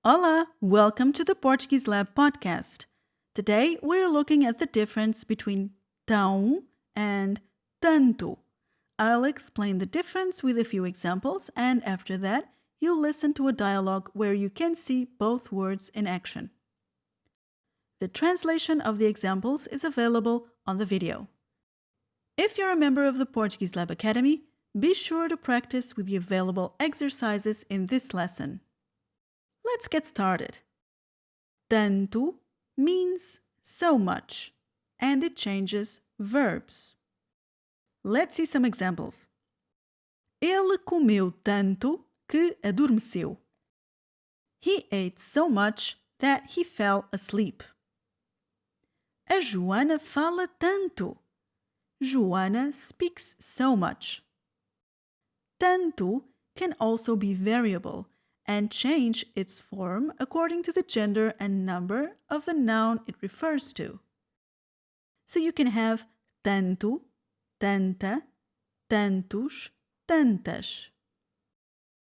Olá! Welcome to the Portuguese Lab podcast. Today we're looking at the difference between tão and tanto. I'll explain the difference with a few examples, and after that, you'll listen to a dialogue where you can see both words in action. The translation of the examples is available on the video. If you're a member of the Portuguese Lab Academy, be sure to practice with the available exercises in this lesson. Let's get started. Tanto means so much, and it changes verbs. Let's see some examples. Ele comeu tanto que adormeceu. He ate so much that he fell asleep. A Joana fala tanto. Joana speaks so much. Tanto can also be variable and change its form according to the gender and number of the noun it refers to. So you can have tanto, tanta, tantos, tantas.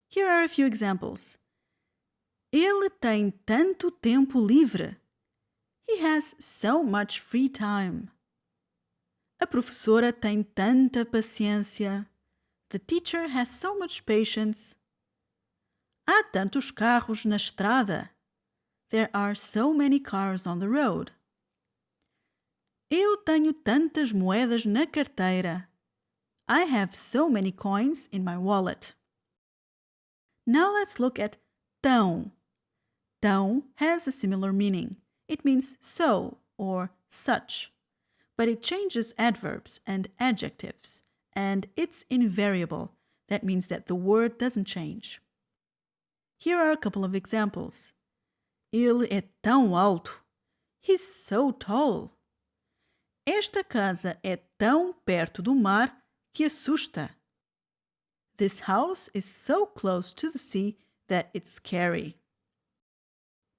Here are a few examples. Ele tem tanto tempo livre. He has so much free time. A professora tem tanta paciência. The teacher has so much patience. Há tantos carros na estrada. There are so many cars on the road. Eu tenho tantas moedas na carteira. I have so many coins in my wallet. Now let's look at tão. Tão has a similar meaning. It means so or such, but it changes adverbs and adjectives, and it's invariable. That means that the word doesn't change. Here are a couple of examples. Ele é tão alto. He's so tall. Esta casa é tão perto do mar que assusta. This house is so close to the sea that it's scary.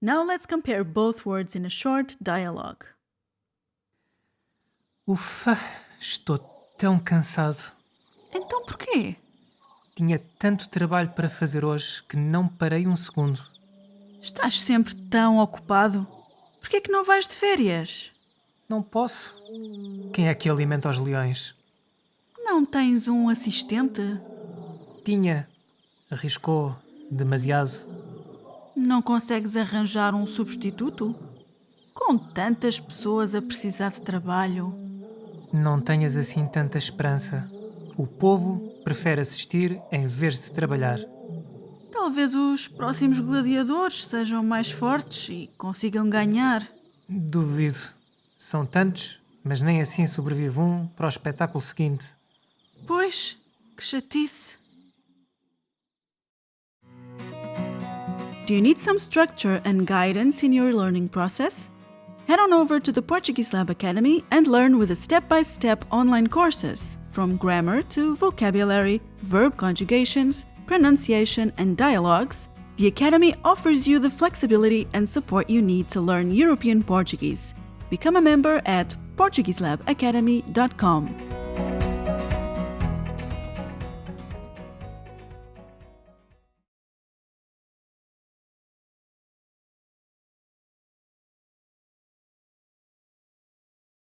Now let's compare both words in a short dialogue. Ufa, estou tão cansado. Então porquê? Tinha tanto trabalho para fazer hoje que não parei um segundo. Estás sempre tão ocupado. Por que é que não vais de férias? Não posso. Quem é que alimenta os leões? Não tens um assistente? Tinha. Arriscou demasiado. Não consegues arranjar um substituto? Com tantas pessoas a precisar de trabalho. Não tenhas assim tanta esperança. O povo prefere assistir em vez de trabalhar. Talvez os próximos gladiadores sejam mais fortes e consigam ganhar. Duvido. São tantos, mas nem assim sobrevive um para o espetáculo seguinte. Pois, que chatice. Do you need some structure and guidance in your learning process? Head on over to the Portuguese Lab Academy and learn with the step-by-step online courses, from grammar to vocabulary, verb conjugations, pronunciation, and dialogues. The Academy offers you the flexibility and support you need to learn European Portuguese. Become a member at PortugueseLabAcademy.com.